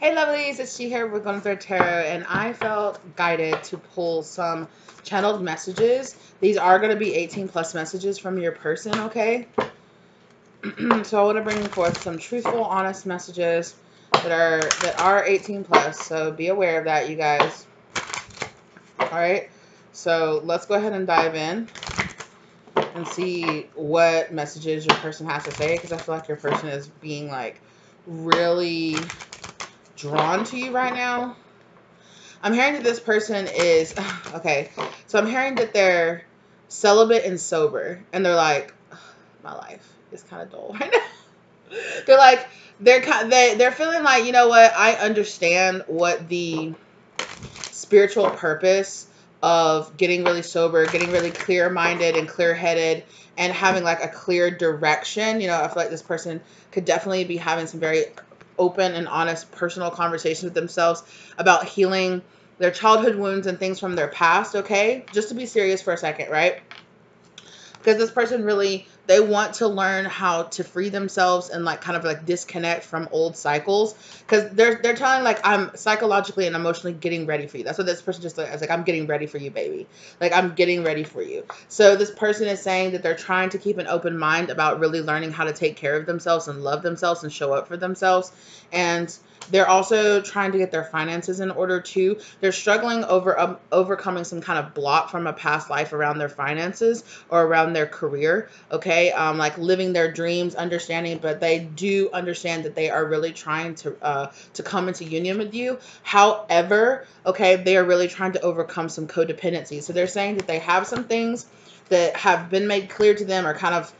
Hey lovelies, it's She here. We're going through tarot, and I felt guided to pull some channeled messages. These are going to be 18 plus messages from your person, okay? So I want to bring forth some truthful, honest messages that are 18 plus. So be aware of that, you guys. All right. So let's go ahead and dive in and see what messages your person has to say, because I feel like your person is being like really drawn to you right now. I'm hearing that this person is, okay, so I'm hearing that they're celibate and sober, and they're like, my life is kind of dull right now. They're like, they're feeling like, you know what, I understand what the spiritual purpose of getting really sober, getting really clear-minded and clear-headed, and having like a clear direction. You know, I feel like this person could definitely be having some very open and honest personal conversations with themselves about healing their childhood wounds and things from their past, okay? Just to be serious for a second, right? Because this person really, they want to learn how to free themselves and like kind of like disconnect from old cycles, because they're telling like, I'm psychologically and emotionally getting ready for you. That's what this person just like, I'm getting ready for you, baby. Like, I'm getting ready for you. So this person is saying that they're trying to keep an open mind about really learning how to take care of themselves and love themselves and show up for themselves. And they're also trying to get their finances in order too. They're struggling over overcoming some kind of block from a past life around their finances or around their career. Okay, like living their dreams, understanding, but they do understand that they are really trying to come into union with you. However, okay, they are really trying to overcome some codependency. So they're saying that they have some things that have been made clear to them, or kind of,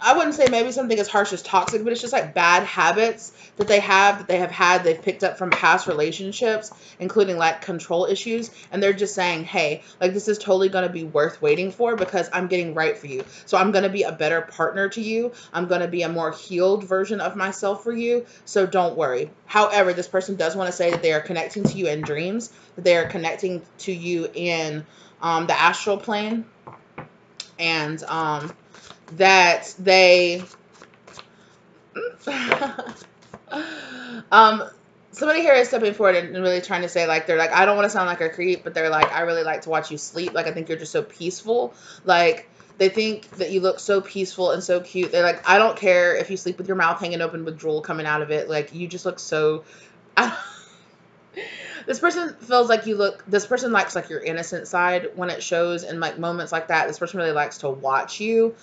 I wouldn't say maybe something as harsh as toxic, but it's just like bad habits that they have had, they've picked up from past relationships, including like control issues. And they're just saying, hey, like, this is totally going to be worth waiting for, because I'm getting right for you. So I'm going to be a better partner to you. I'm going to be a more healed version of myself for you. So don't worry. However, this person does want to say that they are connecting to you in dreams, that they are connecting to you in the astral plane, and that they somebody here is stepping forward and really trying to say, like, they're like, I don't want to sound like a creep, but they're like, I really like to watch you sleep. Like, I think you're just so peaceful. Like, they think that you look so peaceful and so cute. They're like, I don't care if you sleep with your mouth hanging open with drool coming out of it. Like, you just look so this person feels like this person likes like your innocent side when it shows in like moments like that. This person really likes to watch you.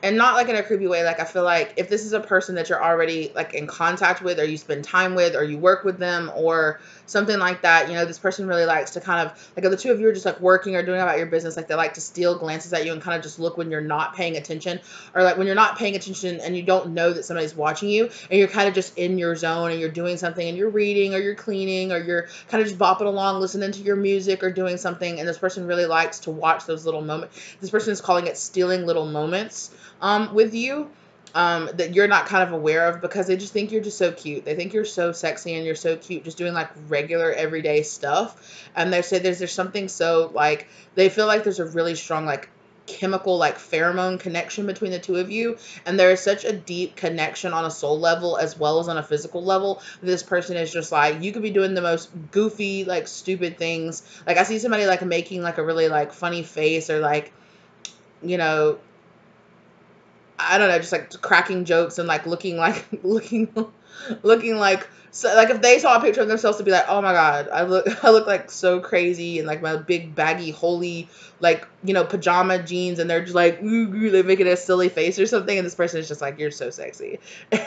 And not like in a creepy way. Like, I feel like if this is a person that you're already like in contact with, or you spend time with, or you work with them, or something like that, you know, this person really likes to kind of, like, if the two of you are just like working or doing about your business, like, they like to steal glances at you and kind of just look when you're not paying attention, or like when you're not paying attention and you don't know that somebody's watching you, and you're kind of just in your zone and you're doing something and you're reading or you're cleaning or you're kind of just bopping along, listening to your music or doing something. And this person really likes to watch those little moments. This person is calling it stealing little moments with you, that you're not kind of aware of, because they just think you're just so cute. They think you're so sexy and you're so cute just doing like regular everyday stuff. And they say there's something so, like, they feel like there's a really strong like chemical, like pheromone connection between the two of you, and there is such a deep connection on a soul level as well as on a physical level. This person is just like, you could be doing the most goofy, like, stupid things. Like, I see somebody like making like a really like funny face, or like, you know, I don't know, just like cracking jokes and like looking like looking like, so, like, if they saw a picture of themselves, to be like, oh my god, I look like so crazy, and like my big baggy holy, like, you know, pajama jeans, and they're just like, ooh, ooh, they make it a silly face or something, and this person is just like, you're so sexy. And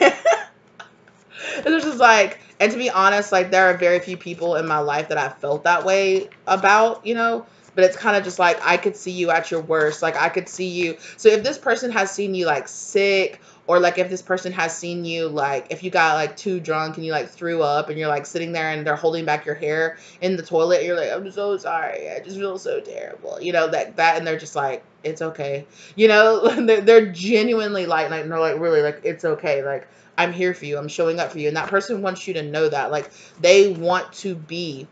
it's just like, and to be honest, like, there are very few people in my life that I felt that way about, you know. But it's kind of just like, I could see you at your worst. Like, I could see you. So if this person has seen you like sick, or like if this person has seen you like, if you got like too drunk and you like threw up and you're like sitting there and they're holding back your hair in the toilet, you're like, I'm so sorry, I just feel so terrible, you know, that, and they're just like, it's okay, you know. they're genuinely like, and they're like, really, like, it's okay, like, I'm here for you, I'm showing up for you. And that person wants you to know that, like, they want to be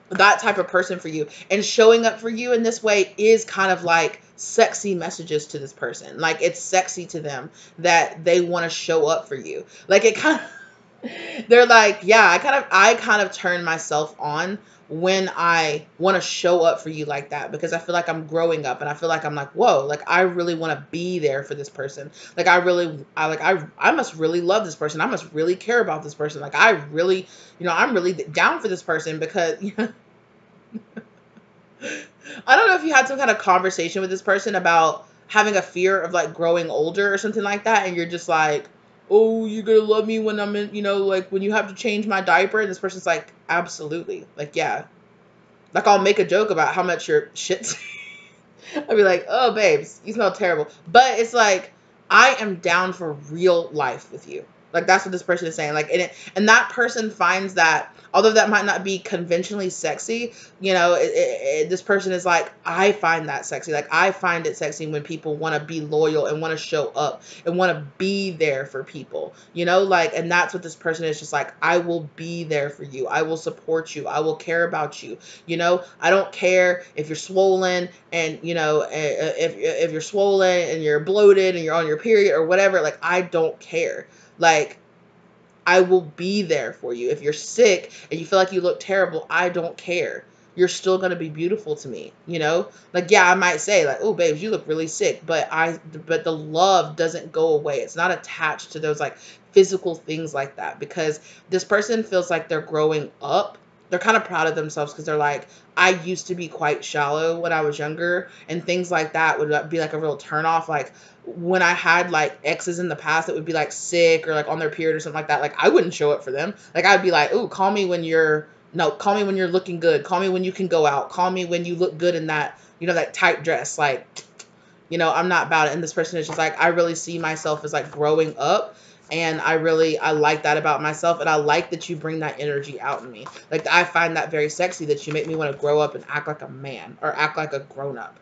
that type of person for you, and showing up for you in this way is kind of like sexy messages to this person. Like, it's sexy to them that they want to show up for you. Like, it kind of They're like, yeah, I kind of turn myself on when I want to show up for you like that, because I feel like I'm growing up and I feel like I'm like, whoa, like I really want to be there for this person. Like I must really love this person. I must really care about this person. Like I really, I'm really down for this person because I don't know if you had some kind of conversation with this person about having a fear of like growing older or something like that, and you're just like, oh, you're gonna love me when I'm in, like when you have to change my diaper. And this person's like, absolutely. Like, yeah. Like, I'll make a joke about how much your shit's. I'd be like, oh, babes, you smell terrible. But it's like, I am down for real life with you. Like, that's what this person is saying. Like, and that person finds that, although that might not be conventionally sexy, this person is like, I find that sexy. Like, I find it sexy when people want to be loyal and want to show up and want to be there for people, like, and that's what this person is just like, I will be there for you. I will support you. I will care about you. I don't care if you're swollen and, if you're swollen and you're bloated and you're on your period or whatever, like, I don't care. Like, I will be there for you. If you're sick and you feel like you look terrible, I don't care. You're still going to be beautiful to me, Like, yeah, I might say like, "Oh, babes, you look really sick," but the love doesn't go away. It's not attached to those like physical things like that, because this person feels like they're growing up. They're kind of proud of themselves because they're like, I used to be quite shallow when I was younger, and things like that would be like a real turn off. Like, when I had like exes in the past that would be like sick or like on their period or something like that, like I wouldn't show up for them. Like, I'd be like, "Ooh, call me when you're no, call me when you're looking good. Call me when you can go out. Call me when you look good in that, that tight dress." Like, I'm not about it. And this person is just like, I really see myself as like growing up. And I like that about myself. And I like that you bring that energy out in me. Like, I find that very sexy, that you make me want to grow up and act like a man or act like a grown up.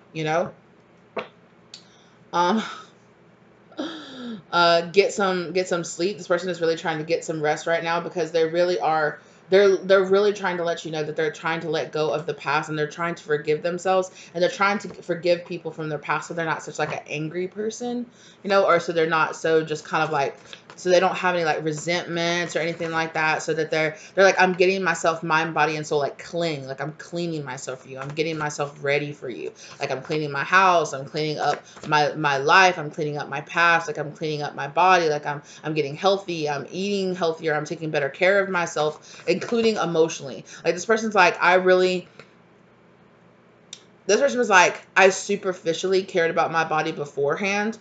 Um, get some sleep. This person is really trying to get some rest right now, because they really are, they're really trying to let you know that they're trying to let go of the past, and they're trying to forgive themselves, and they're trying to forgive people from their past, so they're not such like an angry person, or so they're not so just kind of like, so they don't have any like resentments or anything like that, so that they're like, I'm getting myself mind, body, and soul like clean. Like, I'm cleaning myself for you. I'm getting myself ready for you. Like, I'm cleaning my house. I'm cleaning up my life. I'm cleaning up my past. Like, I'm cleaning up my body. Like, I'm getting healthy. I'm eating healthier. I'm taking better care of myself, including emotionally. Like, this person's like, this person was like, I superficially cared about my body beforehand,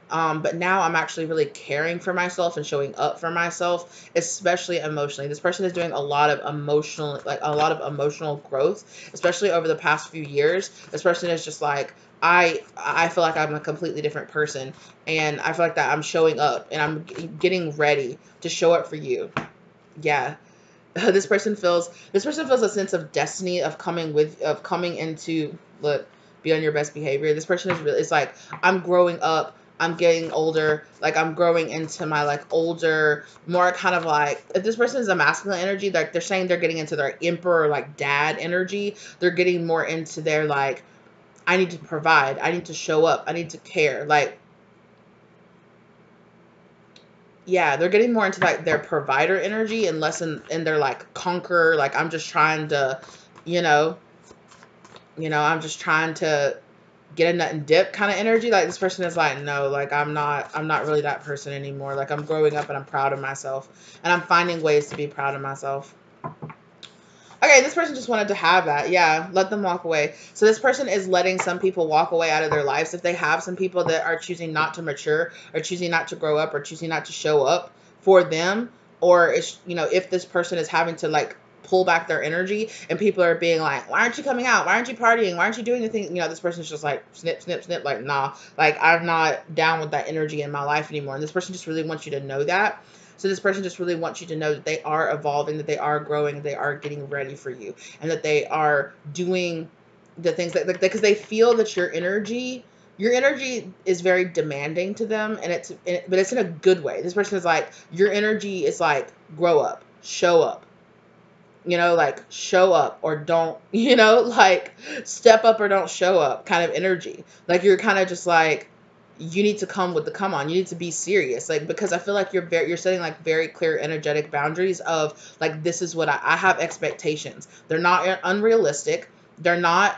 but now I'm actually really caring for myself and showing up for myself, especially emotionally. This person is doing a lot of emotional growth, especially over the past few years. This person is just like, I feel like I'm a completely different person, and I feel like that I'm showing up and I'm getting ready to show up for you. Yeah. This person feels a sense of destiny of coming into, look, be on your best behavior. This person is really, it's like, I'm growing up, I'm getting older, like I'm growing into my like older, more kind of like, if this person is a masculine energy, like they're saying they're getting into their emperor, like dad energy. They're getting more into their like, I need to provide, I need to show up, I need to care. Like, yeah, they're getting more into like their provider energy and less in their like conqueror, like I'm just trying to, you know, I'm just trying to get a nut and dip kind of energy. Like, this person is like, no, like I'm not really that person anymore. Like, I'm growing up and I'm proud of myself, and I'm finding ways to be proud of myself. Okay, this person just wanted to have that. Yeah, let them walk away. So this person is letting some people walk away out of their lives. If they have some people that are choosing not to mature, or choosing not to grow up, or choosing not to show up for them, or it's, if this person is having to like pull back their energy, and people are being like, why aren't you coming out? Why aren't you partying? Why aren't you doing anything? This person's just like, snip, snip, snip, like, nah, like, I'm not down with that energy in my life anymore. And this person just really wants you to know that. So this person just really wants you to know that they are evolving, that they are growing, they are getting ready for you, and that they are doing the things that, like, because they feel that your energy is very demanding to them, but it's in a good way. This person is like, your energy is like, grow up, show up, like, show up or don't, like, step up or don't show up kind of energy. Like, you're kind of just like, you need to come with the come on. You need to be serious. Like, because I feel like you're setting like very clear energetic boundaries of like, this is what I have expectations. They're not unrealistic. They're not,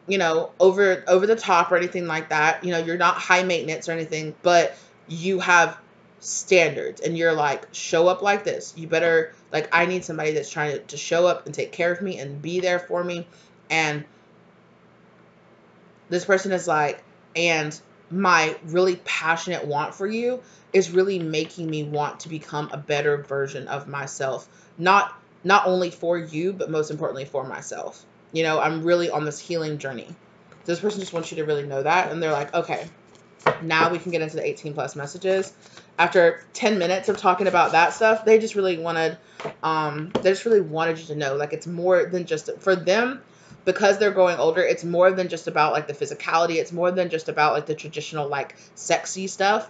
over the top or anything like that. You're not high maintenance or anything, but you have standards, and you're like, show up like this. You better, like, I need somebody that's trying to show up and take care of me and be there for me. And this person is like, and my really passionate want for you is really making me want to become a better version of myself. Not only for you, but most importantly for myself. I'm really on this healing journey. So this person just wants you to really know that. And they're like, okay, now we can get into the 18 plus messages. After 10 minutes of talking about that stuff, they just really wanted you to know, like, it's more than just for them, because they're growing older. It's more than just about like the physicality. It's more than just about like the traditional, like, sexy stuff.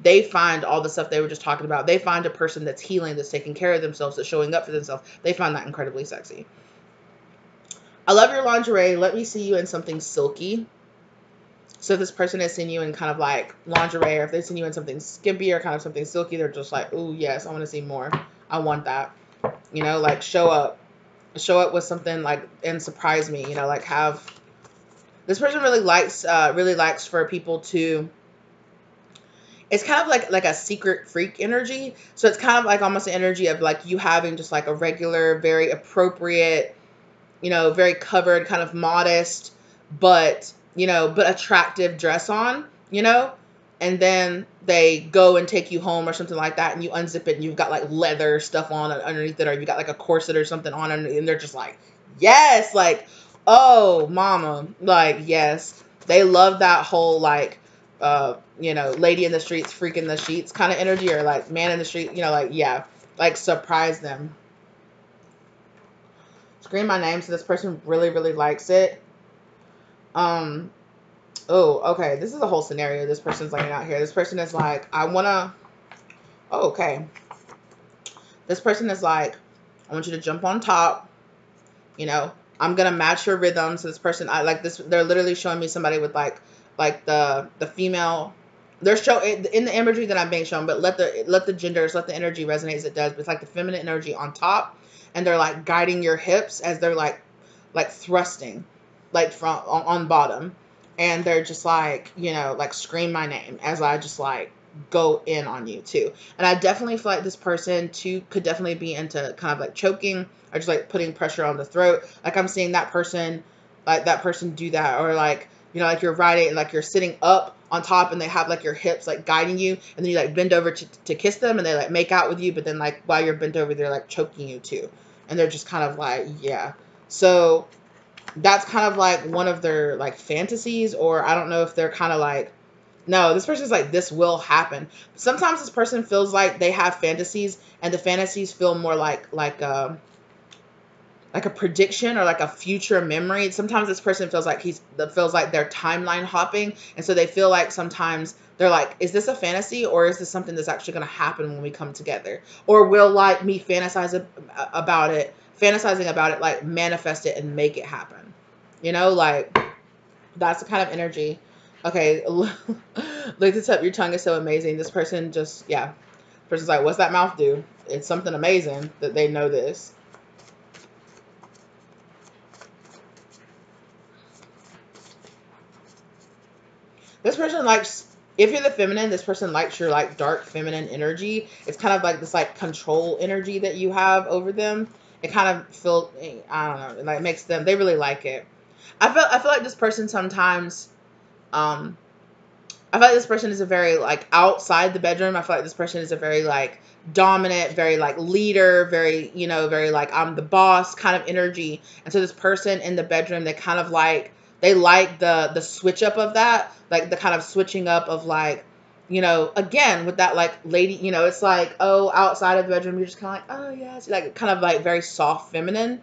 They find all the stuff they were just talking about. They find a person that's healing, that's taking care of themselves, that's showing up for themselves. They find that incredibly sexy. I love your lingerie. Let me see you in something silky. So if this person has seen you in kind of like lingerie, or if they've seen you in something skimpy or kind of something silky, they're just like, oh yes, I want to see more. I want that. Like, show up with something, like, and surprise me. Like, have this person really likes for people to. It's kind of like a secret freak energy. So it's kind of like almost the energy of like you having just like a regular, very appropriate, very covered, kind of modest, but attractive dress on, and then they go and take you home or something like that, and you unzip it and you've got like leather stuff on underneath it, or you got like a corset or something on, and they're just like, yes, like, oh mama, like, yes. They love that whole like lady in the streets, freak in the sheets kind of energy, or like man in the street, like, yeah, like, surprise them. Scream my name. So this person really, really likes it. Oh, okay. This is a whole scenario this person's laying out here. This person is like, I want to. Oh, okay. This person is like, I want you to jump on top. I'm going to match your rhythm. So this person, I like this. They're literally showing me somebody with like the female. They're showing in the imagery that I'm being shown, but let the genders, let the energy resonate as it does. But it's like the feminine energy on top, and they're like guiding your hips as they're like thrusting, like from on bottom, and they're just like, like, scream my name as I just like go in on you too. And I definitely feel like this person too could definitely be into kind of like choking or just like putting pressure on the throat. Like, I'm seeing that person do that, or like, like you're riding, like you're sitting up on top and they have like your hips like guiding you, and then you like bend over to kiss them, and they like make out with you, but then like while you're bent over, they're like choking you too, and they're just kind of like, yeah. So that's kind of like one of their like fantasies, or I don't know if they're kind of like, no, this person's like, this will happen. Sometimes this person feels like they have fantasies, and the fantasies feel more like a prediction or like a future memory. Sometimes this person feels like they're timeline hopping, and so they feel like sometimes they're like, is this a fantasy, or is this something that's actually going to happen when we come together? Or will like me fantasizing about it, like manifest it and make it happen? Like, that's the kind of energy. Okay, look this up. Your tongue is so amazing. This person just, yeah. This person's like, what's that mouth do? It's something amazing that they know this. This person likes, if you're the feminine, this person likes your like dark feminine energy. It's kind of like this like control energy that you have over them. It kind of feels, I don't know, it like makes them, they really like it. I feel like this person sometimes, I feel like this person is a very like outside the bedroom. I feel like this person is a very like dominant, very like leader, very, very like I'm the boss kind of energy. And so this person in the bedroom, they like the switch up of that, like the kind of switching up of like, again with that like lady, it's like, oh, outside of the bedroom, you're just kind of like, oh yes, like kind of like very soft feminine.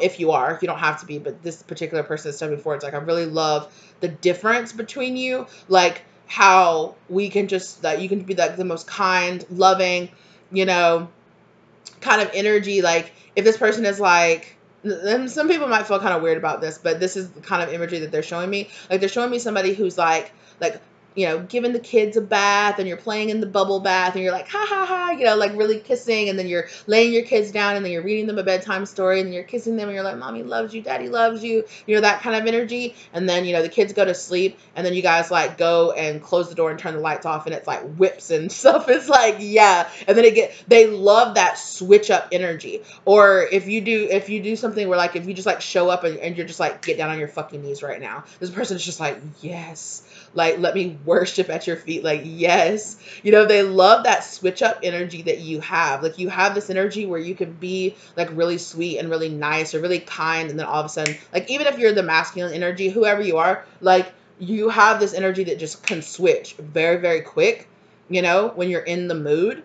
If you don't have to be, but this particular person has said before, it's like, I really love the difference between you, like how we can just, that you can be like the most kind, loving, kind of energy. Like, if this person is like, and some people might feel kind of weird about this, but this is the kind of imagery that they're showing me. Like, they're showing me somebody who's like you know, giving the kids a bath, and you're playing in the bubble bath, and you're like, ha ha ha, you know, like really kissing, and then you're laying your kids down, and then you're reading them a bedtime story, and you're kissing them, and you're like, mommy loves you, daddy loves you, you know, that kind of energy. And then, you know, the kids go to sleep, and then you guys like go and close the door and turn the lights off, and it's like whips and stuff. It's like, yeah. And then they love that switch up energy. Or if you do something where like, if you just like show up and you're just like, get down on your fucking knees right now, this person is just like, yes, like, let me worship at your feet. Like, yes. You know, they love that switch up energy that you have. Like, you have this energy where you can be like really sweet and really nice or really kind. And then all of a sudden, like, even if you're the masculine energy, whoever you are, like, you have this energy that just can switch very, very quick, you know, when you're in the mood.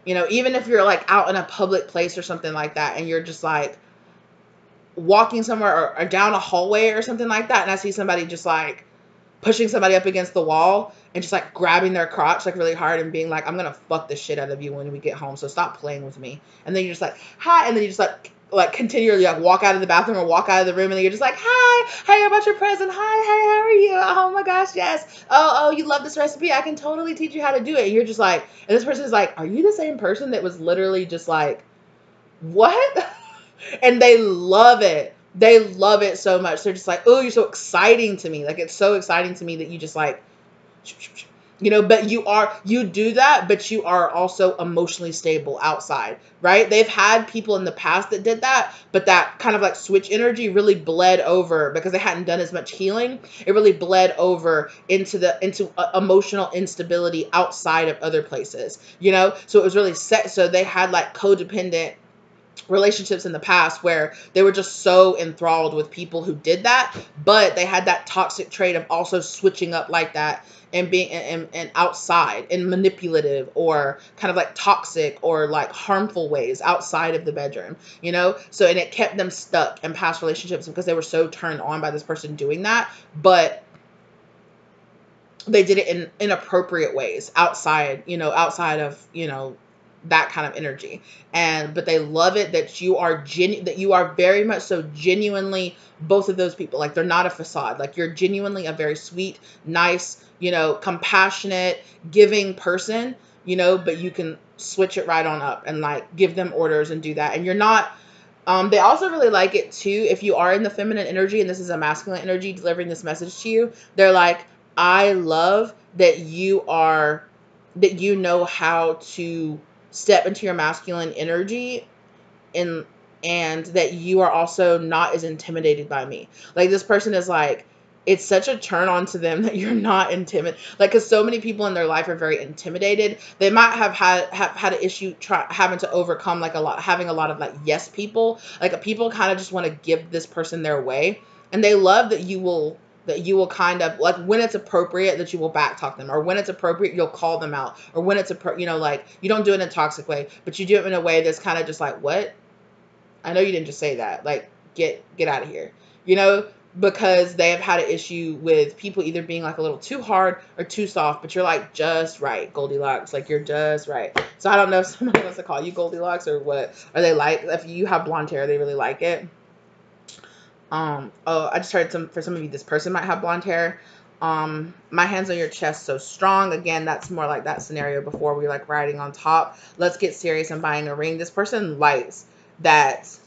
You know, even if you're like out in a public place or something like that, and you're just like walking somewhere or down a hallway or something like that, and I see somebody just like pushing somebody up against the wall and just like grabbing their crotch like really hard and being like, I'm gonna fuck the shit out of you when we get home, so stop playing with me. And then you're just like, hi, and then you just like continually like walk out of the bathroom or walk out of the room, and then you're just like, hi, hey, about your present, hi, hey, how are you? Oh my gosh, yes. Oh, you love this recipe, I can totally teach you how to do it. And you're just like, and this person is like, are you the same person that was literally just like, what? And they love it. They love it so much. They're just like, oh, you're so exciting to me. Like, it's so exciting to me that you just like, you know, but you do that, but you are also emotionally stable outside, right? They've had people in the past that did that, but that kind of like switch energy really bled over because they hadn't done as much healing. It really bled over into emotional instability outside of other places, you know? So it was really set. So they had like codependent relationships in the past where they were just so enthralled with people who did that, but they had that toxic trait of also switching up like that and being and outside in manipulative or kind of like toxic or like harmful ways outside of the bedroom, you know? So, and it kept them stuck in past relationships because they were so turned on by this person doing that, but they did it in inappropriate ways outside of, you know, that kind of energy. But they love it that you are that you are very much so genuinely both of those people. Like, they're not a facade. Like, you're genuinely a very sweet, nice, you know, compassionate, giving person, you know, but you can switch it right on up and like give them orders and do that. And you're not, they also really like it too if you are in the feminine energy and this is a masculine energy delivering this message to you. They're like, I love that you know how to step into your masculine energy and that you are also not as intimidated by me. Like, this person is like, it's such a turn on to them that you're not intimidated. Like, because so many people in their life are very intimidated. They might have had an issue having to overcome having a lot of like yes people. Like, people kind of just want to give this person their way, and they love that you will kind of like, when it's appropriate, that you will back talk them, or when it's appropriate you'll call them out, or when it's you know, like, you don't do it in a toxic way, but you do it in a way that's kind of just like, what? I know you didn't just say that. Like, get out of here, you know, because they have had an issue with people either being like a little too hard or too soft, but you're like just right, Goldilocks, like you're just right. So I don't know if somebody wants to call you Goldilocks or what. Are they like, if you have blonde hair, they really like it. Oh, I just heard for some of you, this person might have blonde hair. My hands on your chest so strong. Again, that's more like that scenario before we like riding on top. Let's get serious and buying a ring. This person likes that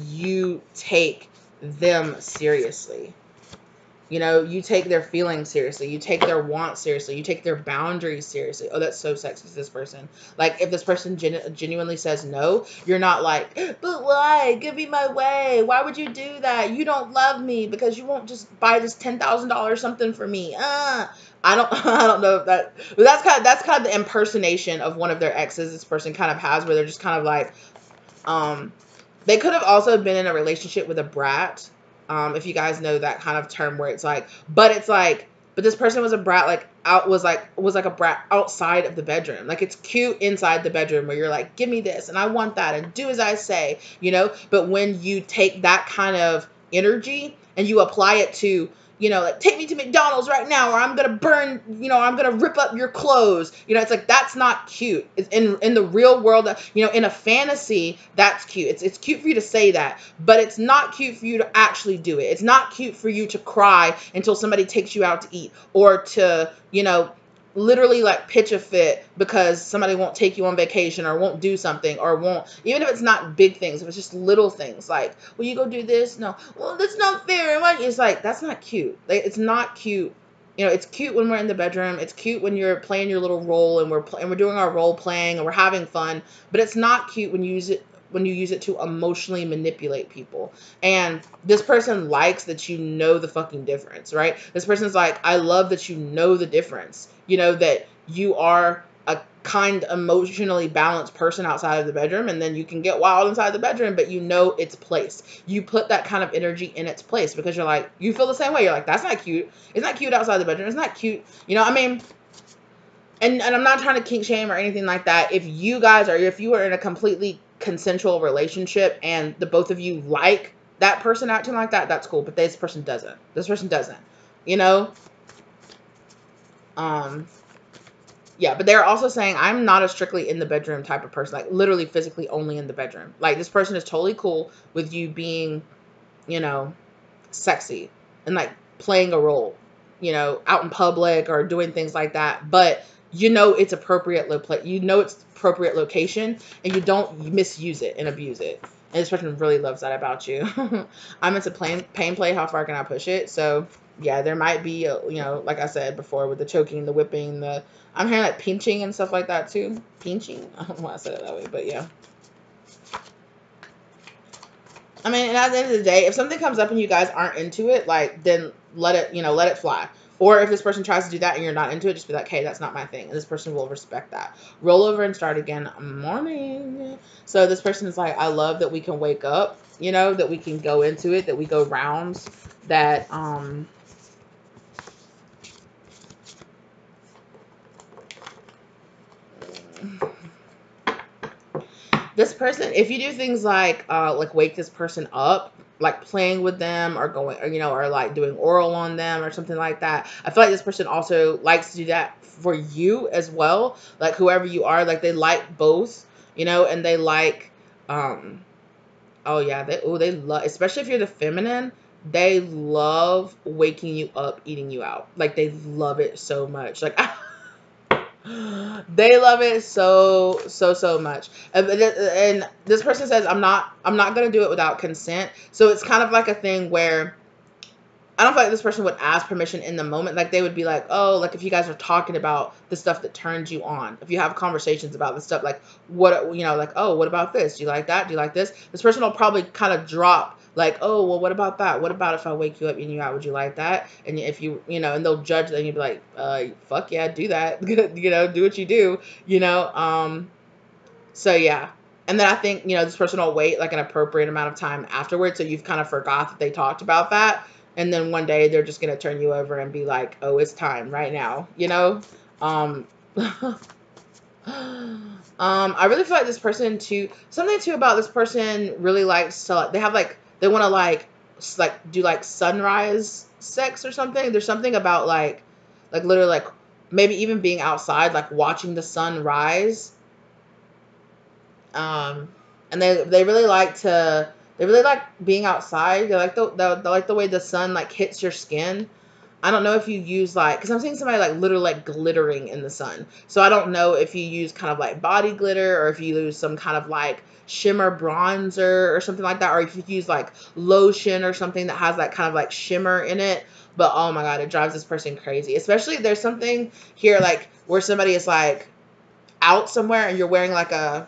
you take them seriously. You know, you take their feelings seriously. You take their wants seriously. You take their boundaries seriously. Oh, that's so sexy to this person. Like, if this person genuinely says no, you're not like, but why? Give me my way. Why would you do that? You don't love me because you won't just buy this $10,000 something for me. I don't know if that, but that's kind of the impersonation of one of their exes this person kind of has, where they're just kind of like, they could have also been in a relationship with a brat. If you guys know that kind of term where it's like, but this person was a brat, like was like a brat outside of the bedroom. Like, it's cute inside the bedroom where you're like, give me this and I want that and do as I say, you know, but when you take that kind of energy and you apply it to, you know, like, take me to McDonald's right now, or I'm gonna burn, you know, I'm gonna rip up your clothes. You know, it's like, that's not cute. It's in the real world, you know, in a fantasy, that's cute. It's cute for you to say that, but it's not cute for you to actually do it. It's not cute for you to cry until somebody takes you out to eat, or to, you know, literally like pitch a fit because somebody won't take you on vacation, or won't do something, or won't, even if it's not big things, if it's just little things like, will you go do this? No, well, that's not fair. It's like, that's not cute. Like, it's not cute. You know, it's cute when we're in the bedroom. It's cute when you're playing your little role, and we're doing our role playing, and we're having fun. But it's not cute when you use it to emotionally manipulate people. And this person likes that you know the fucking difference, right? This person's like, I love that you know the difference. You know, that you are a kind, emotionally balanced person outside of the bedroom, and then you can get wild inside the bedroom, but you know its place. You put that kind of energy in its place because you're like, you feel the same way. You're like, that's not cute. It's not cute outside the bedroom. It's not cute. You know, I mean, and I'm not trying to kink shame or anything like that. If you are in a completely consensual relationship and the both of you like that person acting like that, that's cool. But this person doesn't. This person doesn't. You know? Yeah, but they're also saying, I'm not a strictly in the bedroom type of person, like literally physically only in the bedroom. Like, this person is totally cool with you being, you know, sexy and like playing a role, you know, out in public or doing things like that. But you know it's appropriate it's appropriate location, and you don't misuse it and abuse it. And this person really loves that about you. I'm into pain play. How far can I push it? So yeah, there might be you know, like I said before, with the choking, the whipping, I'm hearing like pinching and stuff like that too. Pinching. I don't know why I said it that way, but yeah. I mean, and at the end of the day, if something comes up and you guys aren't into it, like, then let it fly. Or if this person tries to do that and you're not into it, just be like, hey, that's not my thing. And this person will respect that. Roll over and start again. Morning. So this person is like, I love that we can wake up, you know, that we can go into it, that we go rounds, that, this person, if you do things like wake this person up, like playing with them, or going, or, you know, or like doing oral on them or something like that, I feel like this person also likes to do that for you as well. Like, whoever you are, like, they like both, you know, and they like, oh yeah, they love, especially if you're the feminine, they love waking you up, eating you out. Like, they love it so much. Like, they love it so much. And this person says, I'm not gonna do it without consent. So it's kind of like a thing where I don't feel like this person would ask permission in the moment. Like, they would be like, oh, like, if you guys are talking about the stuff that turns you on, if you have conversations about the stuff, like, what, you know, like, oh, what about this? Do you like that? Do you like this? This person will probably kind of drop, like, oh, well, what about that? What about if I wake you up and you out? Would you like that? And if you know, and they'll judge, then you'd be like, fuck yeah, do that. You know, do what you do, you know? So yeah. And then I think, you know, this person will wait like an appropriate amount of time afterwards. So you've kind of forgot that they talked about that. And then one day they're just going to turn you over and be like, oh, it's time right now, you know? I really feel like this person too, something too about this person really likes to, like, they want to like do like sunrise sex or something. There's something about like literally like maybe even being outside, like watching the sun rise. And they really like being outside. They like the way the sun like hits your skin. I don't know if you use like, because I'm seeing somebody like literally like glittering in the sun. So I don't know if you use kind of like body glitter, or if you use some kind of like shimmer bronzer or something like that, or if you use like lotion or something that has that kind of like shimmer in it. But oh my God, it drives this person crazy. Especially if there's something here like where somebody is like out somewhere and you're wearing like a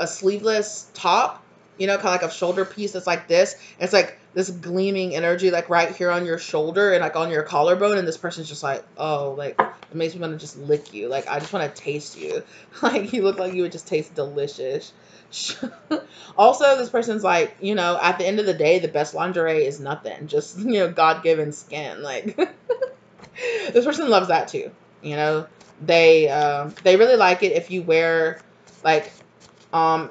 sleeveless top, you know, kind of like a shoulder piece that's like this. And it's like this gleaming energy like right here on your shoulder and like on your collarbone, and this person's just like, oh, like, it makes me want to just lick you. Like, I just want to taste you. Like, you look like you would just taste delicious. Also, this person's like, you know, at the end of the day, the best lingerie is nothing. Just, you know, God-given skin. Like, this person loves that too. You know, they really like it if you wear, like,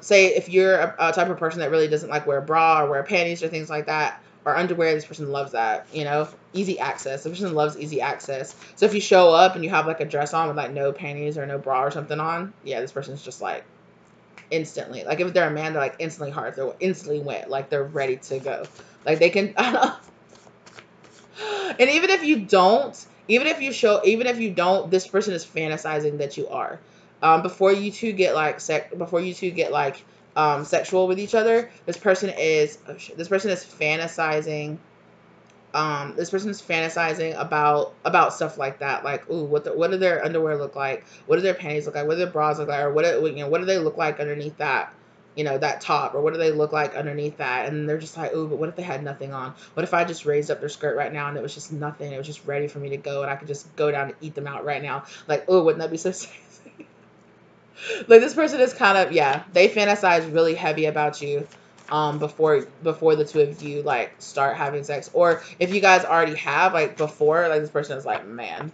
say if you're a type of person that really doesn't like wear a bra or wear panties or things like that, or underwear, this person loves that, you know, easy access. The person loves easy access. So if you show up and you have like a dress on with like no panties or no bra or something on, yeah, this person's just like instantly, like if they're a man, they're like instantly hard, they're instantly wet, like they're ready to go, like they can, I don't know. And even if you don't, even if you don't, this person is fantasizing that you are. Before you two get like sexual with each other, this person is, oh shit, this person is fantasizing about stuff like that. Like, ooh, what do their underwear look like? What do their panties look like? What do their bras look like? Or what do they look like underneath that? You know, that top, or what do they look like underneath that? And they're just like, ooh, but what if they had nothing on? What if I just raised up their skirt right now and it was just nothing? It was just ready for me to go and I could just go down and eat them out right now. Like, ooh, wouldn't that be so sexy? Like, this person is kind of, yeah, they fantasize really heavy about you before the two of you like start having sex, or if you guys already have like before, like this person is like, man,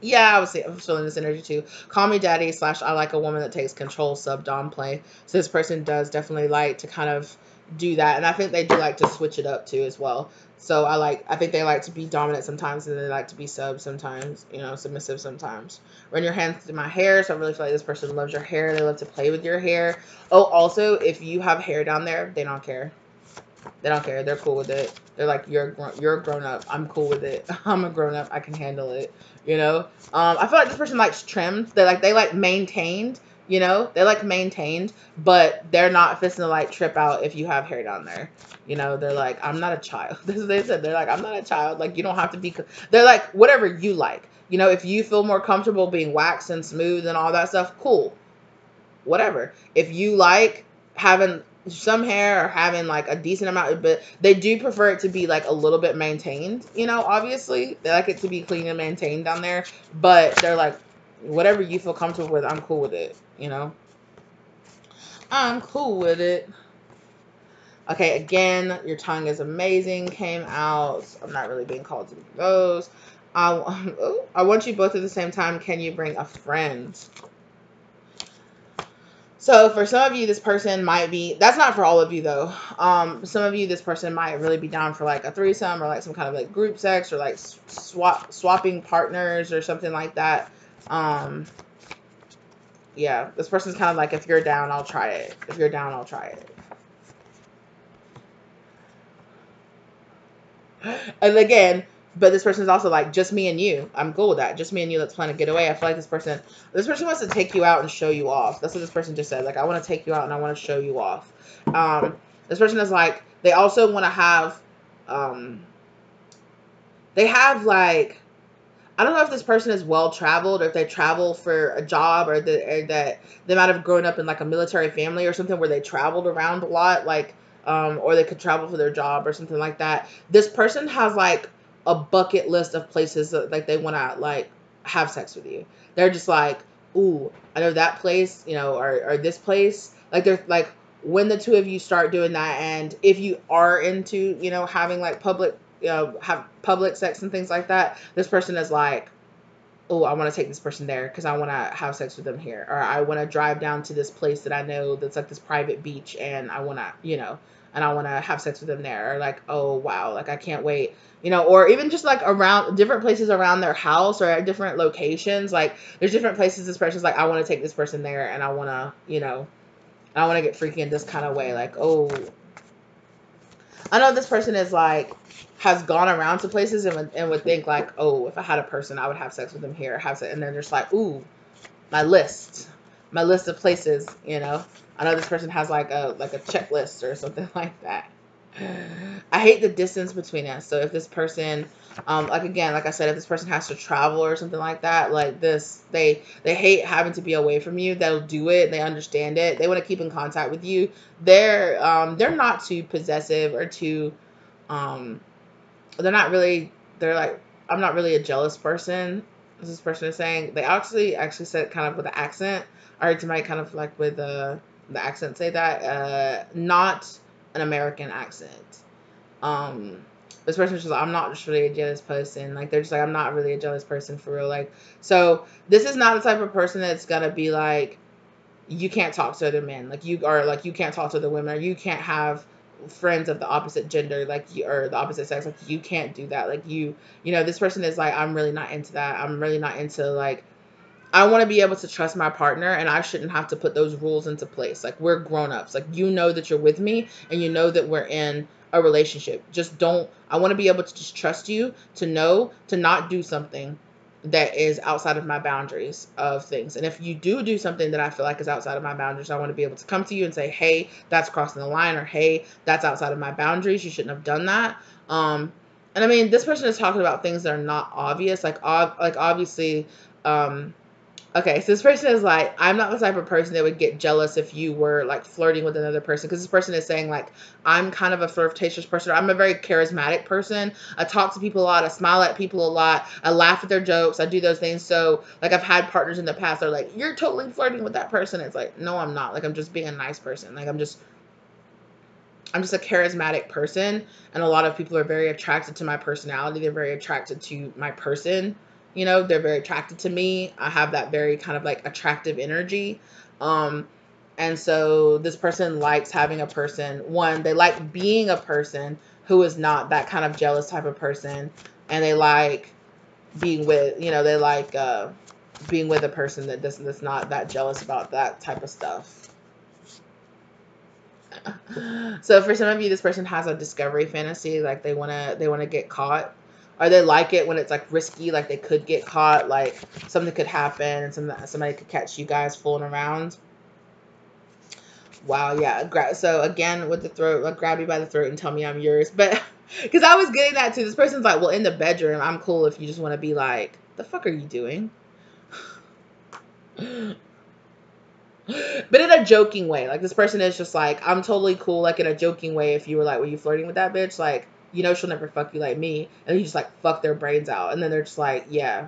yeah, I'm feeling this energy too. Call me daddy / I like a woman that takes control sub dom play. So this person does definitely like to kind of do that, and I think they do like to switch it up too as well. So I think they like to be dominant sometimes, and they like to be sub sometimes, you know, submissive sometimes. Run your hands through my hair. So I really feel like this person loves your hair. They love to play with your hair. Oh, also, if you have hair down there, they don't care. They don't care. They're cool with it. They're like, you're a grown up. I'm cool with it. I'm a grown up. I can handle it. You know. I feel like this person likes trimmed. They like maintained. You know, they like maintained, but they're not fixing to like trip out if you have hair down there. You know, they're like, I'm not a child. This is what they said. They're like, I'm not a child. Like, you don't have to be. They're like, whatever you like. You know, if you feel more comfortable being waxed and smooth and all that stuff, cool. Whatever. If you like having some hair or having like a decent amount, but they do prefer it to be like a little bit maintained, you know, obviously they like it to be clean and maintained down there, but they're like, whatever you feel comfortable with, I'm cool with it, you know, I'm cool with it. Okay, again, your tongue is amazing came out. I'm not really being called to those. I want you both at the same time. Can you bring a friend? So for some of you, this person might be, that's not for all of you though. Some of you, this person might really be down for like a threesome or like some kind of like group sex or like swapping partners or something like that. Yeah, this person's kind of like, if you're down, I'll try it. If you're down, I'll try it. And again, but this person is also like, just me and you. I'm cool with that. Just me and you. Let's plan a getaway. I feel like this person wants to take you out and show you off. That's what this person just said. Like, I want to take you out and I want to show you off. This person is like, they also want to have, they have like, I don't know if this person is well traveled or if they travel for a job or that they might have grown up in like a military family or something where they traveled around a lot, like, or they could travel for their job or something like that. This person has like a bucket list of places that like they want to like have sex with you. They're just like, ooh, I know that place, you know, or this place. Like they're like, when the two of you start doing that, and if you are into, you know, having like public, you know, have public sex and things like that, this person is like, oh, I want to take this person there because I want to have sex with them here, or I want to drive down to this place that I know that's like this private beach, and I want to, you know, and I want to have sex with them there, or like, oh wow, like I can't wait, you know, or even just like around different places around their house or at different locations. Like there's different places this person's like, I want to take this person there, and I want to, you know, I want to get freaky in this kind of way. Like, oh, I know this person is like, has gone around to places and would think like, oh, if I had a person, I would have sex with them here, have sex, and they're just like, ooh, my list of places, you know. I know this person has like a checklist or something like that. I hate the distance between us. So if this person, like again, like I said, if this person has to travel or something like that, like this, they hate having to be away from you. They'll do it. They understand it. They want to keep in contact with you. They're not too possessive or too, they're not really, they're like, I'm not really a jealous person. As this person is saying, they actually said kind of with the accent. I heard somebody kind of like with the accent say that, not an American accent. This person's just like, I'm not just really a jealous person. Like they're just like, I'm not really a jealous person for real. Like, so this is not the type of person that's gonna be like, you can't talk to other men. Like you can't talk to other women, or you can't have friends of the opposite gender, like you, or the opposite sex, like you can't do that. Like you know, this person is like, I'm really not into that. I'm really not into like, I want to be able to trust my partner, and I shouldn't have to put those rules into place. Like, we're grown-ups. Like, you know that you're with me, and you know that we're in a relationship. Just don't, I want to be able to just trust you to know to not do something that is outside of my boundaries of things. And if you do something that I feel like is outside of my boundaries, I want to be able to come to you and say, hey, that's crossing the line, or hey, that's outside of my boundaries. You shouldn't have done that. And I mean, this person is talking about things that are not obvious. Like obviously, okay, so this person is like, I'm not the type of person that would get jealous if you were like flirting with another person. Because this person is saying like, I'm kind of a flirtatious person. I'm a very charismatic person. I talk to people a lot. I smile at people a lot. I laugh at their jokes. I do those things. So like, I've had partners in the past that are like, you're totally flirting with that person. It's like, no, I'm not. Like, I'm just being a nice person. Like, I'm just a charismatic person, and a lot of people are very attracted to my personality. They're very attracted to my person. You know, they're very attracted to me. I have that very kind of like attractive energy. Um, and so this person likes having a person. One, they like being a person who is not that kind of jealous type of person, and they like being with, you know, they like being with a person that's not that jealous about that type of stuff. So for some of you, this person has a discovery fantasy, like they wanna get caught, or they like it when it's like risky, like they could get caught, like something could happen and somebody could catch you guys fooling around. Wow, yeah. So again, with the throat, like grab you by the throat and tell me I'm yours, but because I was getting that too. This person's like, well, in the bedroom, I'm cool if you just want to be like, the fuck are you doing? But in a joking way. Like, this person is just like, I'm totally cool, like in a joking way. If you were like, were you flirting with that bitch? Like, you know, she'll never fuck you like me. And you just like fuck their brains out. And then they're just like, yeah,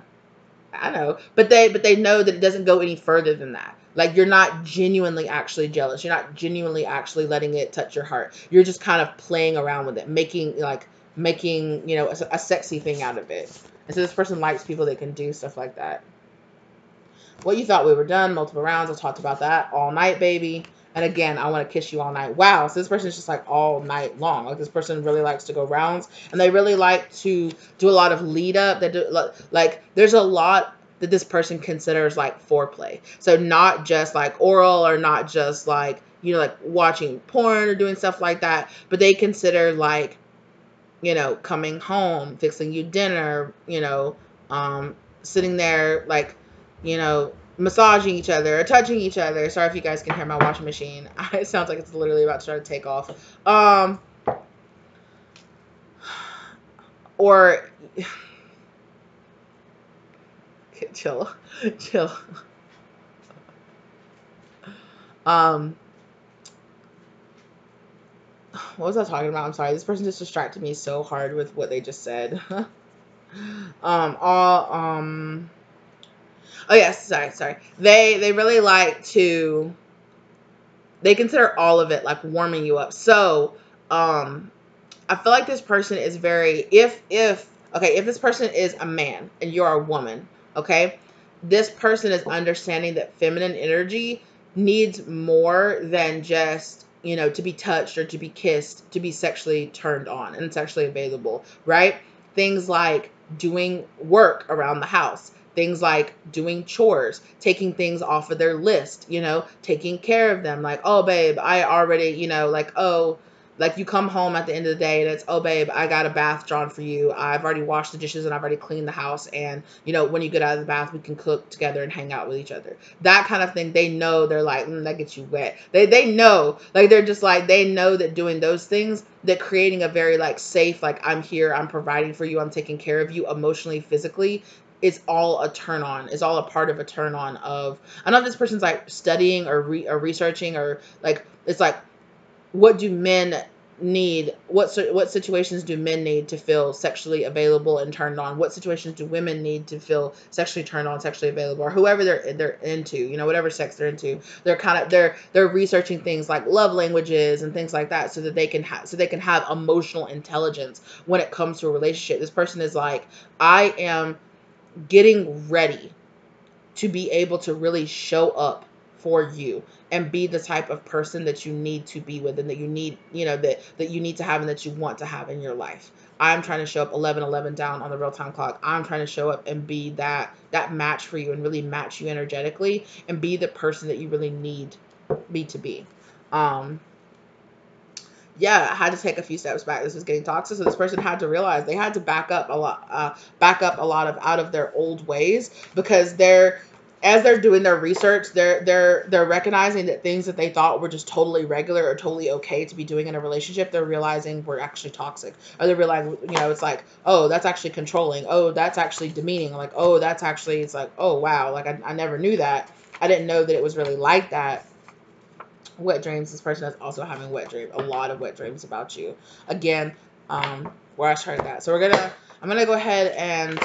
I know. But they know that it doesn't go any further than that. Like, you're not genuinely actually jealous. You're not genuinely actually letting it touch your heart. You're just kind of playing around with it, making, you know, a sexy thing out of it. And so this person likes people that can do stuff like that. What you thought we were done, multiple rounds. I talked about that all night, baby. And again, I want to kiss you all night. Wow. So this person is just like all night long. Like, this person really likes to go rounds, and they really like to do a lot of lead up. They do like there's a lot that this person considers like foreplay. So not just like oral, or not just like, you know, like watching porn or doing stuff like that, but they consider like, you know, coming home, fixing you dinner, you know, sitting there, like, you know, massaging each other or touching each other. Sorry if you guys can hear my washing machine. It sounds like it's literally about to try to take off. Or chill, chill. Um, what was I talking about? I'm sorry. This person just distracted me so hard with what they just said. All Oh yes, sorry. They really like to, they consider all of it like warming you up. So, I feel like this person is very, if this person is a man and you're a woman, okay? This person is understanding that feminine energy needs more than just, you know, to be touched or to be kissed, to be sexually turned on and sexually available, right? Things like doing work around the house, things like doing chores, taking things off of their list, you know, taking care of them. Like, oh, babe, I already, you know, like, oh, like you come home at the end of the day and it's, oh, babe, I got a bath drawn for you. I've already washed the dishes and I've already cleaned the house. And, you know, when you get out of the bath, we can cook together and hang out with each other. That kind of thing. They know, they're like, that gets you wet. They know, like, they're just like, they know that doing those things, that creating a very like safe, like, I'm here, I'm providing for you, I'm taking care of you emotionally, physically, is all a turn on, is all a part of a turn on of, I know if this person's like studying or researching, or like, it's like, what do men need? What situations do men need to feel sexually available and turned on? What situations do women need to feel sexually turned on, sexually available, or whoever they're into, you know, whatever sex they're into. They're kind of, they're researching things like love languages and things like that, so that they can have emotional intelligence when it comes to a relationship. This person is like, I am getting ready to be able to really show up for you, and be the type of person that you need to be with, and that you need, that you need to have and that you want to have in your life. I'm trying to show up 11:11 down on the real time clock. I'm trying to show up and be that match for you, and really match you energetically, and be the person that you really need me to be. Yeah, I had to take a few steps back. This was getting toxic, so this person had to realize they had to back up a lot of out of their old ways, because as they're doing their research, they're recognizing that things that they thought were just totally regular or totally okay to be doing in a relationship, they're realizing were actually toxic. Or they're realizing, it's like, oh, that's actually controlling. Oh, that's actually demeaning. Like, oh, that's actually, it's like, oh, wow, like I never knew that. I didn't know that it was really like that. Wet dreams. This person is also having a lot of wet dreams about you. Again, where I started that. So I'm gonna go ahead and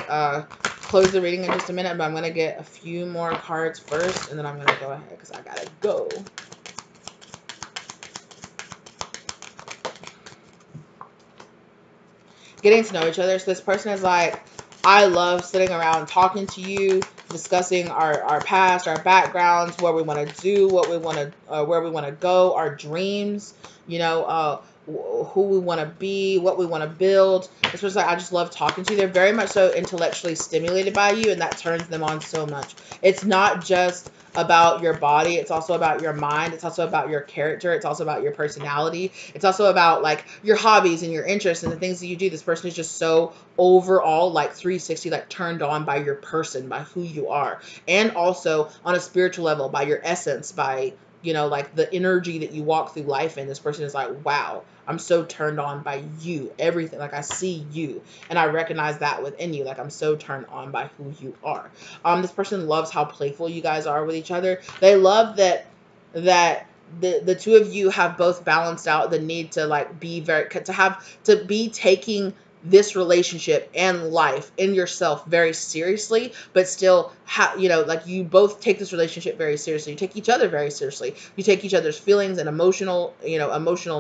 close the reading in just a minute, but I'm gonna get a few more cards first, and then I'm gonna go ahead because I gotta go. Getting to know each other. So this person is like, I love sitting around talking to you, discussing our past, our backgrounds, what we want to do, what we want to, where we want to go, our dreams, who we want to be, what we want to build. This person's like, I just love talking to you. They're very much so intellectually stimulated by you, and that turns them on so much. It's not just about your body, it's also about your mind, it's also about your character, it's also about your personality, it's also about like your hobbies and your interests and the things that you do. This person is just so overall like 360, like turned on by your person, by who you are, and also on a spiritual level by your essence, by like the energy that you walk through life in. This person is like, wow, I'm so turned on by you, everything. Like I see you and I recognize that within you. Like I'm so turned on by who you are. This person loves how playful you guys are with each other. They love that the two of you have both balanced out the need to like be to be taking this relationship and life in yourself very seriously, but still like you both take this relationship very seriously. You take each other very seriously. You take each other's feelings and emotional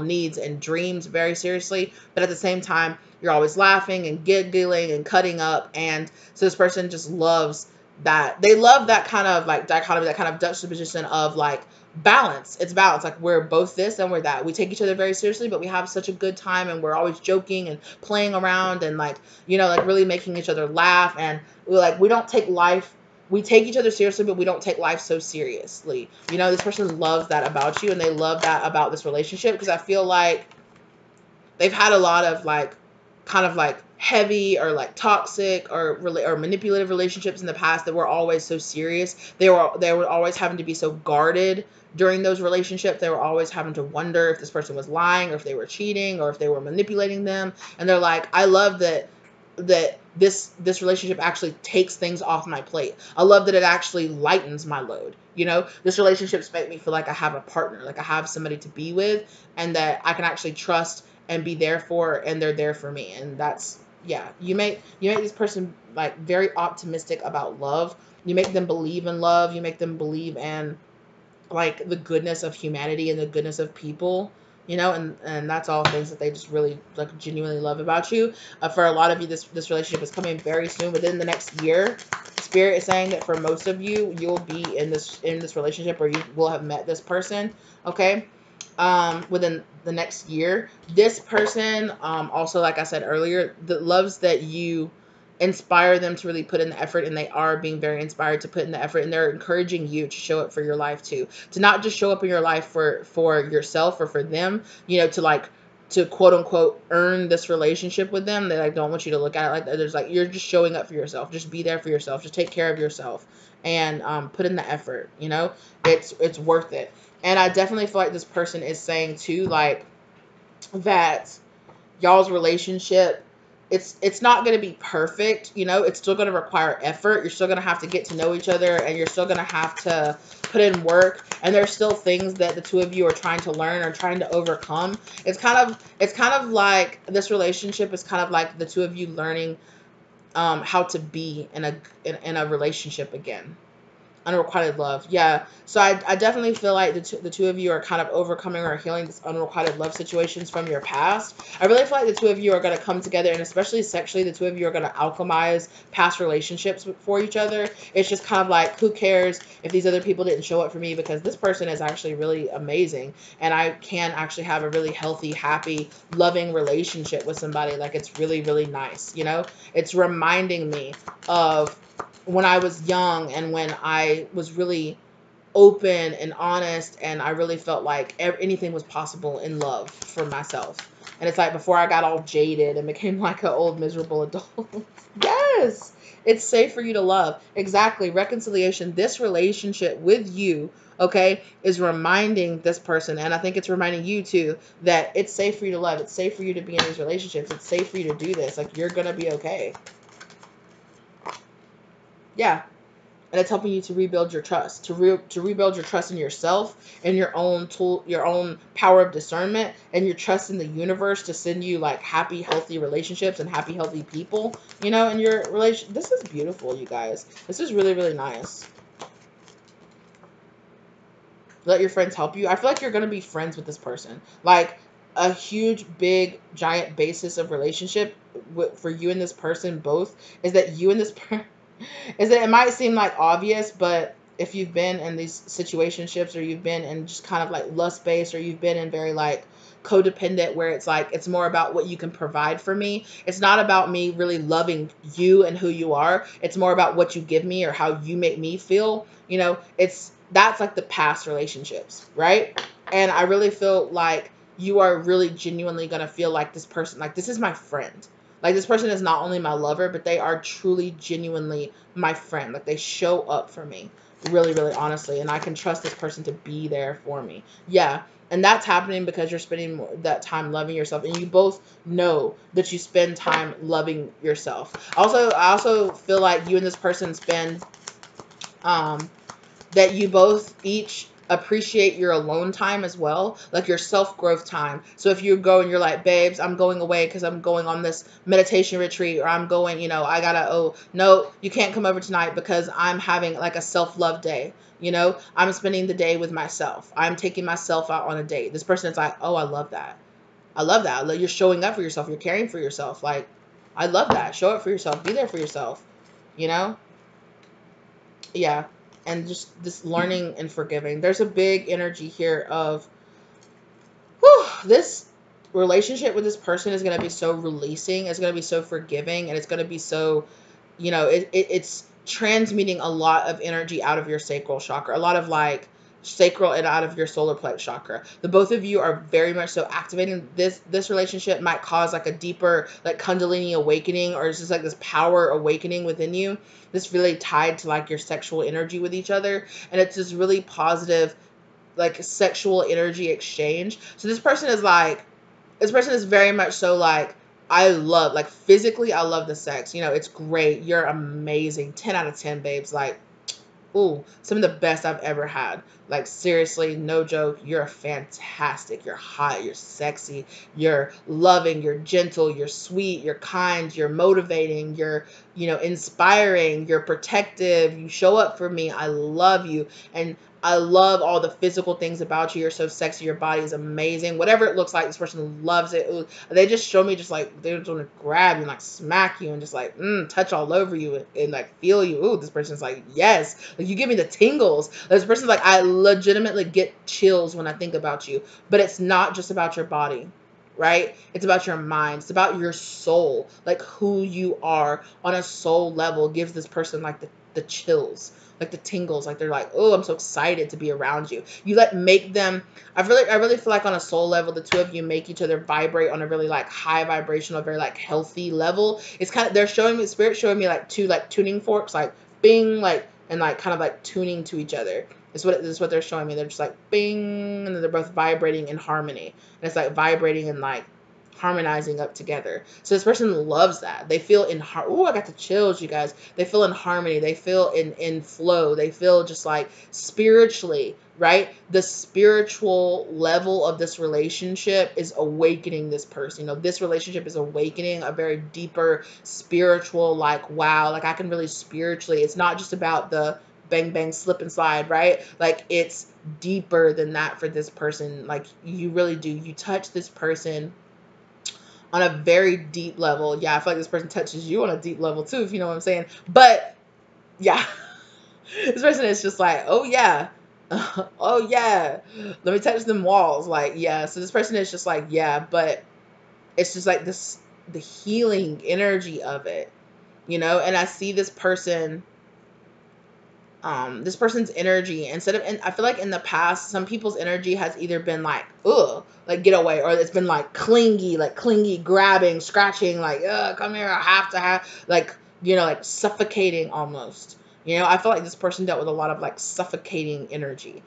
needs and dreams very seriously, but at the same time you're always laughing and giggling and cutting up. And so this person just loves that. They love that kind of like dichotomy, that kind of juxtaposition of like balance. It's balance. Like we're both this and we're that. We take each other very seriously, but we have such a good time, and we're always joking and playing around and like like really making each other laugh. And we don't take life. We take each other seriously, but we don't take life so seriously. This person loves that about you, and they love that about this relationship, because I feel like they've had a lot of like kind of like heavy or like toxic or manipulative relationships in the past that were always so serious. They were always having to be so guarded during those relationships. They were always having to wonder if this person was lying, or if they were cheating, or if they were manipulating them. And they're like, I love that this relationship actually takes things off my plate. I love that it actually lightens my load. This relationships make me feel like I have a partner, like I have somebody to be with, and that I can actually trust and be there for, and they're there for me. And that's, yeah, you make this person like very optimistic about love. You make them believe in love. You make them believe in like the goodness of humanity and the goodness of people. And that's all things that they just really like genuinely love about you. For a lot of you, this relationship is coming very soon, within the next year. Spirit is saying that for most of you, you'll be in this relationship, or you will have met this person. Okay. Within the next year. This person, also, like I said earlier, that loves that you inspire them to really put in the effort, and they are being very inspired to put in the effort, and they're encouraging you to show up for your life too, to not just show up in your life for yourself or for them, to quote unquote earn this relationship with them. They like don't want you to look at it like that. There's like, you're just showing up for yourself. Just be there for yourself. Just take care of yourself, and put in the effort. It's worth it. And I definitely feel like this person is saying too, like, that y'all's relationship, it's not going to be perfect. It's still going to require effort. You're still going to have to get to know each other, and you're still going to have to put in work, and there's still things that the two of you are trying to learn or trying to overcome. It's kind of like this relationship is kind of like the two of you learning how to be in a relationship again. Unrequited love. Yeah. So I definitely feel like the two of you are kind of overcoming or healing this unrequited love situations from your past. I really feel like the two of you are going to come together, and especially sexually, the two of you are going to alchemize past relationships for each other. It's just kind of like, who cares if these other people didn't show up for me, because this person is actually really amazing, and I can actually have a really healthy, happy, loving relationship with somebody. Like, it's really, really nice. It's reminding me of when I was young and when I was really open and honest, and I really felt like anything was possible in love for myself. And it's like before I got all jaded and became like an old miserable adult. Yes, it's safe for you to love. Exactly. Reconciliation. This relationship with you, okay, is reminding this person, and I think it's reminding you too, that it's safe for you to love. It's safe for you to be in these relationships. It's safe for you to do this. Like, you're gonna be okay. Yeah. And it's helping you to rebuild your trust, to rebuild your trust in yourself and your own tool, your own power of discernment, and your trust in the universe to send you like happy, healthy relationships and happy, healthy people. In your relation. This is beautiful, you guys. This is really, really nice. Let your friends help you. I feel like you're gonna be friends with this person. Like, a huge, big, giant basis of relationship for you and this person both is that you and this person is that it might seem like obvious, but if you've been in these situationships, or you've been in just kind of like lust based, or you've been in very like codependent, where it's like it's more about what you can provide for me. It's not about me really loving you and who you are. It's more about what you give me or how you make me feel. That's like the past relationships, right? And I really feel like you are really genuinely gonna feel like this person, like, this is my friend. Like, this person is not only my lover, but they are truly, genuinely my friend. Like, they show up for me really, really honestly, and I can trust this person to be there for me. Yeah. And that's happening because you're spending that time loving yourself, and you both know that you spend time loving yourself. I also feel like you and this person spend um that you both each appreciate your alone time as well, like your self-growth time. So if you go and you're like, babes, I'm going away because I'm going on this meditation retreat, or I'm going, I gotta, oh no, you can't come over tonight because I'm having like a self-love day. I'm spending the day with myself. I'm taking myself out on a date. This person is like, oh, I love that. I love that. You're showing up for yourself. You're caring for yourself. Like, I love that. Show up for yourself. Be there for yourself. You know? Yeah. And just this learning and forgiving. There's a big energy here of, this relationship with this person is going to be so releasing. It's going to be so forgiving, and it's going to be so, it's transmuting a lot of energy out of your sacral chakra, a lot of like sacral and out of your solar plex chakra. The both of you are very much so activating. This relationship might cause like a deeper like kundalini awakening, or it's just like this power awakening within you. This really tied to like your sexual energy with each other, and it's this really positive like sexual energy exchange. So this person is very much so like, I love, like, physically, I love the sex. It's great. You're amazing. 10 out of 10, babes. Like, ooh, some of the best I've ever had. Like, seriously, no joke. You're fantastic. You're hot. You're sexy. You're loving. You're gentle. You're sweet. You're kind. You're motivating. You're, inspiring. You're protective. You show up for me. I love you. And I love all the physical things about you. You're so sexy. Your body is amazing. Whatever it looks like, this person loves it. Ooh, they just show me just like they just want to grab you and like smack you and just like touch all over you and like feel you. Ooh, this person's like, yes. Like, you give me the tingles. This person's like, I legitimately get chills when I think about you. But it's not just about your body, right? It's about your mind. It's about your soul. Like, who you are on a soul level gives this person like the chills, like the tingles, like they're like, oh, I'm so excited to be around you. You make them. I really feel like on a soul level, the two of you make each other vibrate on a really like high vibrational, very like healthy level. It's kind of, they're showing me, spirit showing me like two like tuning forks, like bing, like, and like kind of like tuning to each other. This is what they're showing me. They're just like bing, and then they're both vibrating in harmony, and it's like vibrating and like harmonizing up together. So this person loves that. They feel in I got the chills, you guys. They feel in harmony. They feel in flow. They feel just like spiritually, right? The spiritual level of this relationship is awakening this person. This relationship is awakening a very deeper spiritual, like, wow, like I can really spiritually, it's not just about the bang bang slip and slide, right? Like it's deeper than that for this person. Like you really do, you touch this person on a very deep level. Yeah, I feel like this person touches you on a deep level too, if you know what I'm saying. But yeah, this person is just like, oh yeah, oh yeah, let me touch them walls. Like, yeah, so this person is just like, yeah, but it's just like this, the healing energy of it, you know. And I see this person's energy, instead of, and I feel like in the past some people's energy has either been like, ugh, like get away, or it's been like clingy, grabbing, scratching, like, ugh, come here, I have to have, like, you know, like suffocating almost, you know. I feel like this person dealt with a lot of like suffocating energy,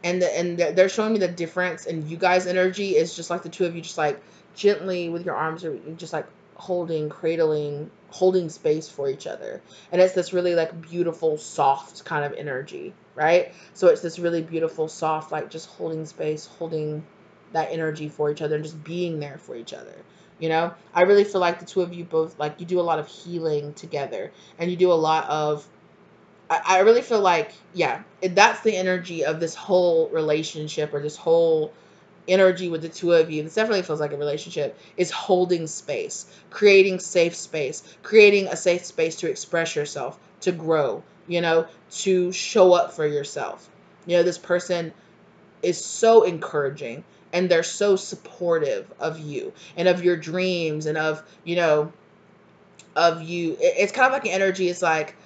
and they're showing me the difference in you guys' energy is just like the two of you just like gently with your arms, or just like holding, cradling, holding space for each other. And it's this really like beautiful, soft kind of energy, right? So it's this really beautiful, soft, like just holding space, holding that energy for each other, and just being there for each other. You know, I really feel like the two of you both, like, you do a lot of healing together, and you do a lot of, I really feel like, yeah, that's the energy of this whole relationship, or this whole energy with the two of you. This definitely feels like a relationship, is holding space, creating safe space, creating a safe space to express yourself, to grow, you know, to show up for yourself. You know, this person is so encouraging, and they're so supportive of you and of your dreams, and of, you know, of you. It's kind of like an energy. It's like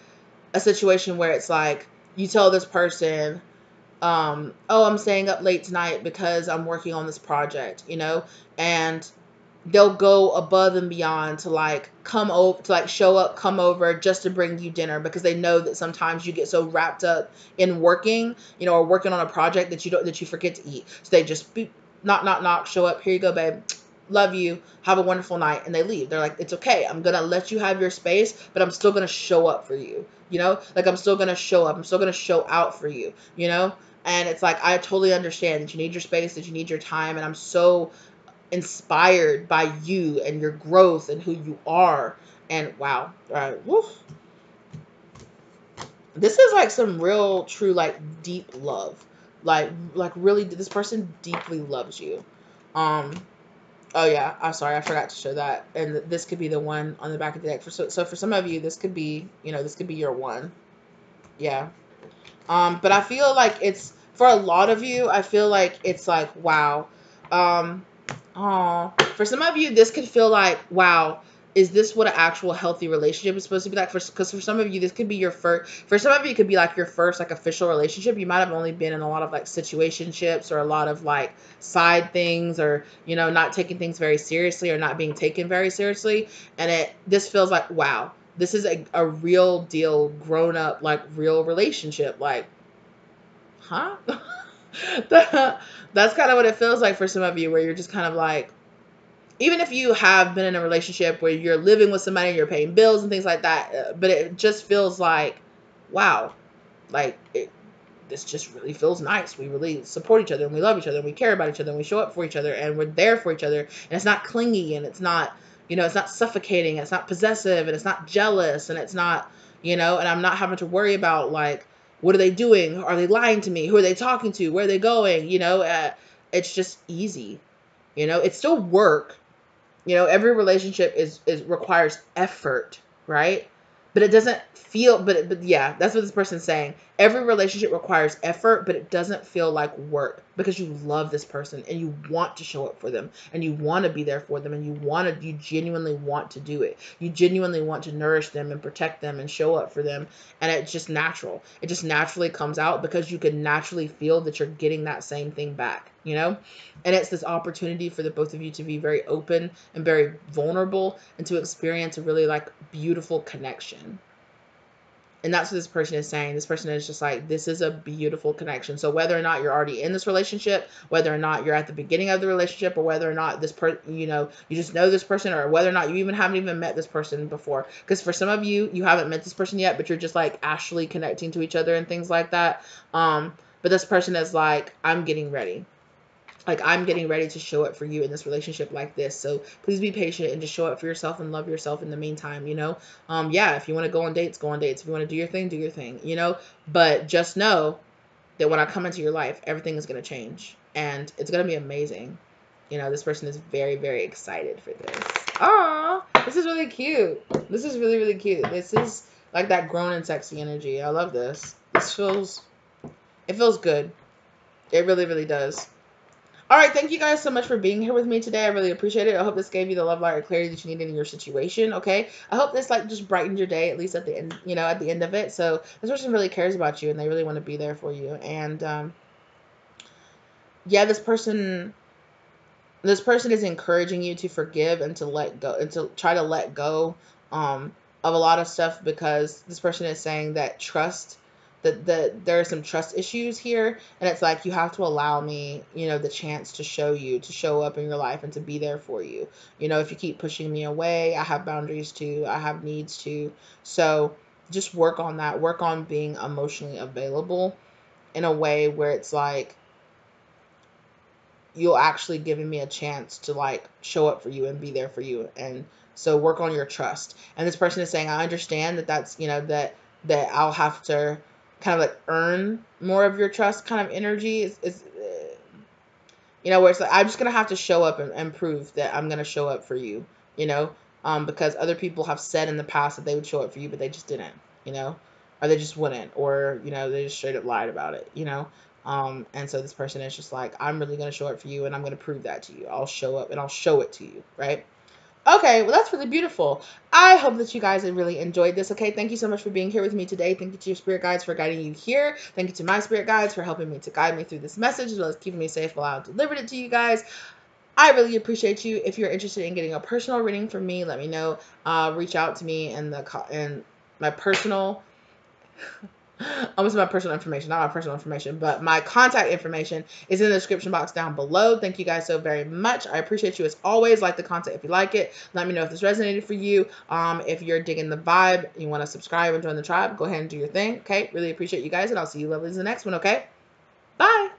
a situation where it's like you tell this person, oh, I'm staying up late tonight because I'm working on this project, you know, and they'll go above and beyond to like come over, to like show up, come over just to bring you dinner, because they know that sometimes you get so wrapped up in working, you know, or working on a project that you forget to eat. So they just beep, knock, knock, knock, show up. Here you go, babe. Love you. Have a wonderful night. And they leave. They're like, it's okay. I'm going to let you have your space, but I'm still going to show up for you. You know, like I'm still going to show up. I'm still going to show out for you, you know? And it's like, I totally understand that you need your space, that you need your time. And I'm so inspired by you and your growth and who you are. And wow, woof. This is like some real, true, like deep love. Like really, this person deeply loves you. Um, oh yeah, I'm sorry, I forgot to show that. And this could be the one on the back of the deck. So for some of you, this could be, you know, this could be your one. Yeah. But I feel like it's, for a lot of you, I feel like it's like, wow. Um, oh, for some of you, this could feel like, wow, is this what an actual healthy relationship is supposed to be like? Because for some of you, this could be your first, for some of you, it could be like your first like official relationship. You might have only been in a lot of like situationships, or a lot of like side things, or, you know, not taking things very seriously, or not being taken very seriously. And this feels like, wow, this is a real deal, grown up, like real relationship. Like, huh? That's kind of what it feels like for some of you, where you're just kind of like, even if you have been in a relationship where you're living with somebody, you're paying bills and things like that, but it just feels like, wow, like this just really feels nice. We really support each other, and we love each other, and we care about each other, and we show up for each other, and we're there for each other, and it's not clingy, and it's not, you know, it's not suffocating, and it's not possessive, and it's not jealous, and it's not, you know, and I'm not having to worry about like, what are they doing? Are they lying to me? Who are they talking to? Where are they going? You know, it's just easy. You know, it's still work. You know, every relationship is requires effort, right? But it doesn't feel, but yeah, that's what this person's saying. Every relationship requires effort, but it doesn't feel like work, because you love this person, and you want to show up for them, and you want to be there for them, and you genuinely want to do it. You genuinely want to nourish them and protect them and show up for them. And it's just natural. It just naturally comes out, because you can naturally feel that you're getting that same thing back, you know? And it's this opportunity for the both of you to be very open and very vulnerable, and to experience a really like beautiful connection. And that's what this person is saying. This person is just like, this is a beautiful connection. So whether or not you're already in this relationship, whether or not you're at the beginning of the relationship, or whether or not this person, you know, you just know this person, or whether or not you even haven't even met this person before. Because for some of you, you haven't met this person yet, but you're just like actually connecting to each other and things like that. But this person is like, I'm getting ready. like, I'm getting ready to show up for you in this relationship like this. So please be patient and just show up for yourself and love yourself in the meantime, you know? Yeah, if you want to go on dates, go on dates. If you want to do your thing, do your thing, you know? But just know that when I come into your life, everything is going to change and it's going to be amazing. You know, this person is very, very excited for this. Aw, this is really cute. This is really, really cute. This is like that grown and sexy energy. I love this. It feels good. It really, really does. All right, thank you guys so much for being here with me today. I really appreciate it. I hope this gave you the love, light, or clarity that you needed in your situation. Okay, I hope this like just brightened your day, at least at the end, you know, at the end of it. So this person really cares about you and they really want to be there for you. And yeah, this person is encouraging you to forgive and to let go and to try to let go of a lot of stuff, because this person is saying that there are some trust issues here, and it's like, you have to allow me, you know, the chance to show up in your life and to be there for you. You know, if you keep pushing me away, I have boundaries too, I have needs too. So just work on that, work on being emotionally available in a way where it's like, you'll actually giving me a chance to like show up for you and be there for you. And so work on your trust. And this person is saying, I understand that that's, you know, that I'll have to kind of like earn more of your trust kind of energy is you know, where it's like, I'm just going to have to show up and prove that I'm going to show up for you, you know, because other people have said in the past that they would show up for you, but they just didn't, you know, or they just wouldn't, or, you know, they just straight up lied about it, you know. And so this person is just like, I'm really going to show up for you and I'm going to prove that to you. I'll show up and I'll show it to you, right? Okay, well, that's really beautiful. I hope that you guys have really enjoyed this. Okay, thank you so much for being here with me today. Thank you to your spirit guides for guiding you here. Thank you to my spirit guides for helping me to guide me through this message, as well as keeping me safe while I delivered it to you guys. I really appreciate you. If you're interested in getting a personal reading from me, let me know. Reach out to me in my personal almost my personal information, not my personal information, but my contact information is in the description box down below. Thank you guys so very much. I appreciate you as always. Like the content if you like it. Let me know if this resonated for you. If you're digging the vibe, you want to subscribe and join the tribe, go ahead and do your thing. Okay, really appreciate you guys, and I'll see you lovelies in the next one. Okay, bye.